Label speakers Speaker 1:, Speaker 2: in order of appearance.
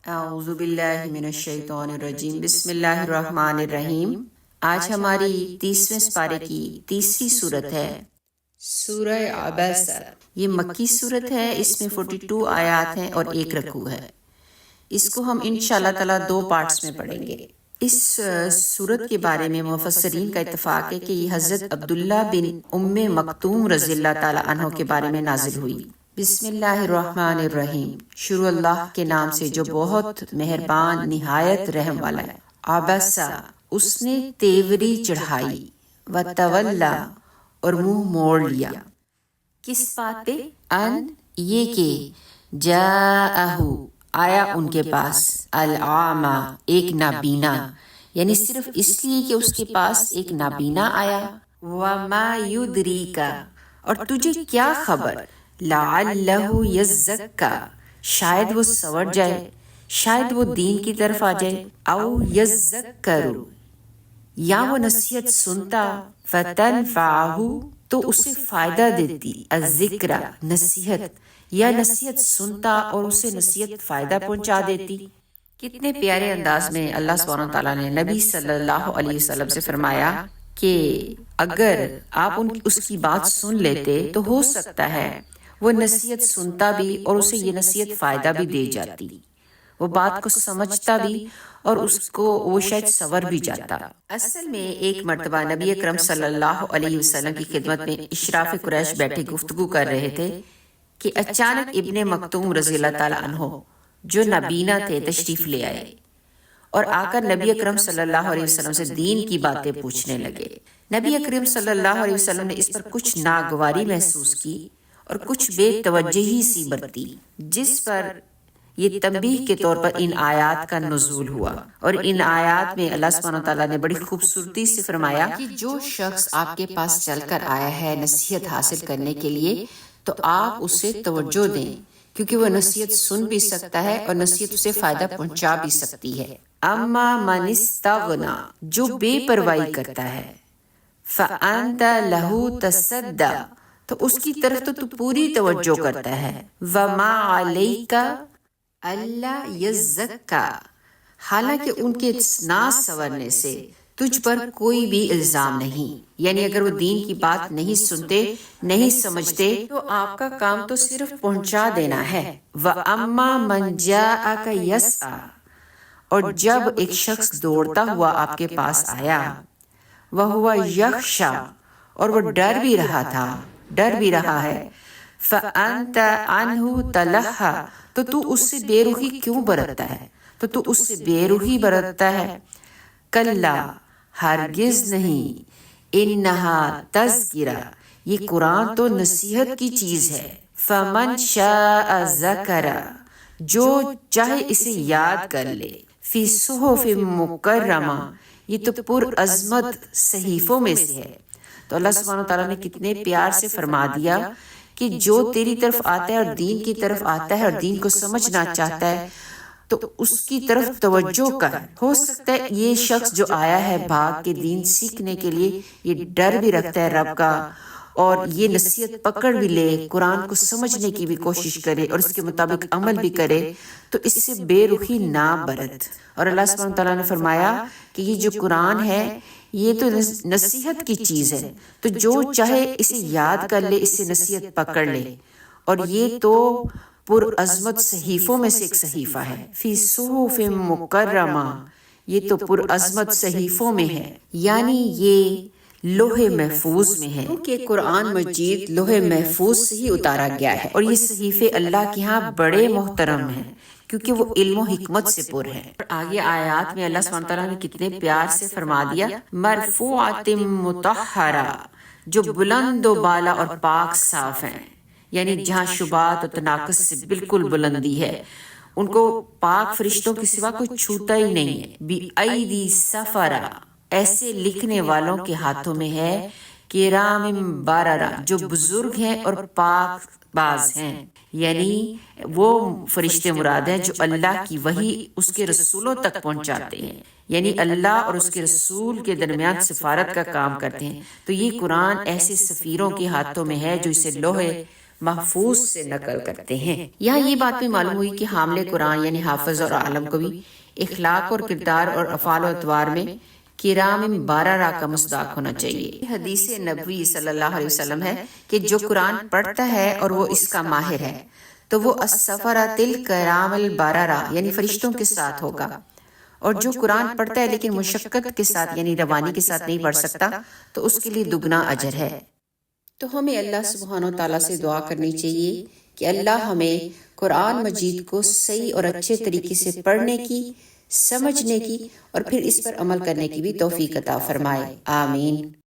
Speaker 1: اعوذ باللہ من الشیطان الرجیم، بسم اللہ الرحمن الرحیم۔ آج ہماری 30ویں سپارے کی تیسری صورت ہے سورہ عبسہ۔ یہ مکی صورت ہے، اس میں 42 آیات ہیں اور 1 رکوع ہے۔ اس کو ہم انشاءاللہ تعالیٰ 2 پارٹس میں پڑھیں گے۔ اس صورت کے بارے میں مفسرین کا اتفاق ہے کہ یہ حضرت عبداللہ بن ام مکتوم رضی اللہ تعالیٰ عنہ کے بارے میں نازل ہوئی۔ بسم اللہ الرحمن الرحیم، شروع اللہ کے نام سے جو بہت مہربان نہایت رحم والا ہے۔ عبسہ، اس نے تیوری چڑھائی، وتولا، اور منہ موڑ لیا۔ کس بات پہ؟ ان یہ کہ جاءہ، آیا ان کے پاس، العامی، ایک نابینا، یعنی صرف اس لیے کہ اس کے پاس ایک نابینا آیا۔ وما یدریک، اور تجھے کیا خبر، لعلہ یزکا، شاید وہ سنور جائے، شاید وہ دین کی طرف آ جائے، او یذکر، یا وہ نصیحت سنتا، فتنفعہ، تو اسے فائدہ دیتی، الذکر، نصیحت، یا نصیحت سنتا اور اسے نصیحت فائدہ پہنچا دیتی۔ کتنے پیارے انداز میں اللہ سبحانہ تعالیٰ نے نبی صلی اللہ علیہ وسلم سے فرمایا کہ اگر آپ اس کی بات سن لیتے تو ہو سکتا ہے وہ نصیحت سنتا بھی اور اسے یہ نصیحت فائدہ بھی دے جاتی، وہ بات کو سمجھتا بھی اور اس کو وہ شاید سنور بھی جاتا۔ اصل میں ایک مرتبہ نبی اکرم صلی اللہ علیہ وسلم کی خدمت میں اشراف قریش بیٹھے گفتگو کر رہے تھے کہ اچانک ابن مکتوم رضی اللہ تعالیٰ عنہ جو نابینا تھے تشریف لے آئے اور آ کر نبی اکرم صلی اللہ علیہ وسلم سے دین کی باتیں پوچھنے لگے۔ نبی اکرم صلی اللہ علیہ وسلم نے اس پر کچھ ناگواری محسوس کی اور کچھ بے توجہی سی برتی، جس پر یہ تنبیہ کے طور پر ان آیات کا نزول ہوا۔ اور ان آیات میں اللہ سبحانہ تعالیٰ نے بڑی خوبصورتی سے فرمایا کہ جو شخص آپ کے پاس چل کر آیا ہے نصیحت حاصل کرنے کے لیے تو آپ اسے توجہ دیں، کیونکہ وہ نصیحت سن بھی سکتا ہے اور نصیحت اسے فائدہ پہنچا بھی سکتی ہے۔ اما من استغنا، جو بے پرواہی کرتا ہے، فانت لہ تصدی، تو اس کی طرف تو پوری توجہ کرتا ہے۔ وما علیک الا یزکا، حالانکہ ان کے نہ سنورنے سے تجھ پر کوئی بھی الزام نہیں، یعنی اگر وہ دین کی بات نہیں سنتے، نہیں سمجھتے تو آپ کا کام تو صرف پہنچا دینا ہے۔ وَأَمَّا مَنْ جَاءَكَ يَسْعَىٰ، اور جب ایک شخص دوڑتا ہوا آپ کے پاس آیا، وَهُوَ يَخْشَىٰ، اور وہ ڈر بھی رہا تھا، ڈر بھی رہا ہے، فَأَنْتَ عَنْهُ تَلَهَّىٰ، تو تو اس سے بے رخی کیوں برتتا ہے، تو تو اس سے بے رخی برتتا ہے۔ کلا، ہرگز نہیں، انہا تذکرہ، یہ قرآن تو نصیحت کی چیز ہے۔ فمن شاء ذکر، جو چاہے اسے یاد کر لے، فی صحف مکرمہ، یہ تو پر عظمت صحیفوں میں سے ہے۔ تو اللہ سبحانہ تعالیٰ نے کتنے پیار سے فرما دیا کہ جو تیری طرف آتا ہے اور دین کی طرف آتا ہے اور دین کو سمجھنا چاہتا ہے تو اس کی طرف توجہ کر۔ ہو سکتا ہے یہ شخص جو آیا ہے بھاگ کے دین سیکھنے کے لیے، یہ ڈر بھی رکھتا ہے رب کا اور یہ نصیحت پکڑ بھی لے، قرآن کو سمجھنے کی بھی کوشش کرے اور اس کے مطابق عمل بھی کرے، تو اس سے بے رخی نہ برت۔ اور اللہ سبحانہ تعالیٰ نے فرمایا کہ یہ جو قرآن ہے یہ تو نصیحت کی چیز ہے، تو جو چاہے اسے یاد کر لے، اس سے نصیحت پکڑ لے، اور یہ تو پر عظمت صحیفوں میں سے ایک صحیفہ ہے۔ فی صحف مکرمہ، یہ تو پر عظمت صحیفوں میں ہے، یعنی یہ لوح محفوظ میں ہے، کہ قرآن مجید لوح محفوظ سے ہی اتارا گیا ہے، اور یہ صحیفے اللہ کے ہاں بڑے محترم ہیں کیونکہ وہ علم و حکمت سے پر ہے۔ آگے آیات میں اللہ سبحانہ تعالیٰ نے کتنے پیار سے فرما دیا، مرفوعۃ مطہرہ، جو بلند و بالا اور پاک صاف ہیں، یعنی جہاں شبہات و تناقض سے بالکل بلندی ہے، ان کو پاک فرشتوں کے سوا کوئی چھوتا ہی نہیں ہے۔ بِأَیْدِی سَفَرَہ، ایسے لکھنے والوں کے ہاتھوں میں ہے، کرام بررہ، جو بزرگ ہیں اور پاک باز ہیں، یعنی وہ فرشتے مراد ہیں جو اللہ کی وحی اس کے رسولوں تک پہنچاتے ہیں، یعنی اللہ اور اس کے رسول کے درمیان سفارت کا کام کرتے ہیں۔ تو یہ قرآن ایسے سفیروں کے ہاتھوں میں ہے جو اسے لوح محفوظ سے نقل کرتے ہیں۔ یہاں یہ بات بھی معلوم ہوئی کہ حامل قرآن یعنی حافظ اور عالم کو بھی اخلاق اور کردار اور افعال و اطوار میں کرام باررہ کا مصداق ہونا چاہیے۔ حدیث نبوی صلی اللہ علیہ وسلم ہے کہ جو قرآن پڑھتا ہے اور وہ اس کا ماہر ہے تو وہ السفرۃ الکرام البررہ یعنی فرشتوں کے ساتھ ہوگا، اور جو قرآن پڑھتا ہے لیکن مشقت کے ساتھ یعنی روانی کے ساتھ نہیں پڑھ سکتا تو اس کے لیے دگنا اجر ہے۔ تو ہمیں اللہ سبحانہ و تعالیٰ سے دعا کرنی چاہیے کہ اللہ ہمیں قرآن مجید کو صحیح اور اچھے طریقے سے پڑھنے کی، سمجھنے کی اور پھر اس پر عمل کرنے کی بھی توفیق عطا فرمائے، آمین۔